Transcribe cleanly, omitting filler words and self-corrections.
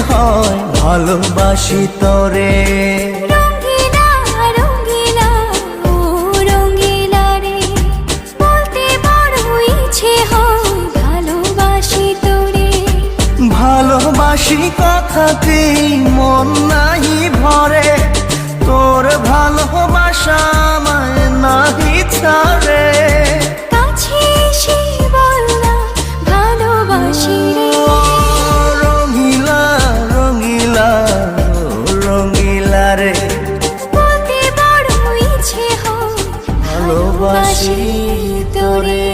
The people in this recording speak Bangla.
হয় ভালোবাসি তোরে। রঙ্গিলা রঙ্গিলা ও রঙ্গিলা রে, বলতে বড় ইচ্ছে হয় ভালোবাসি তোরে। ভালোবাসি কথাতেই মন নাহি ভরে, তোর ভালোবাসা আমায় নাহি ছাড়ে। কাছে এসে বললাম ভালোবাসি রে। রঙিলা রঙিলা ও রঙিলা রে, বলতে বড় ইচ্ছে হয় ভালোবাসি তোরে।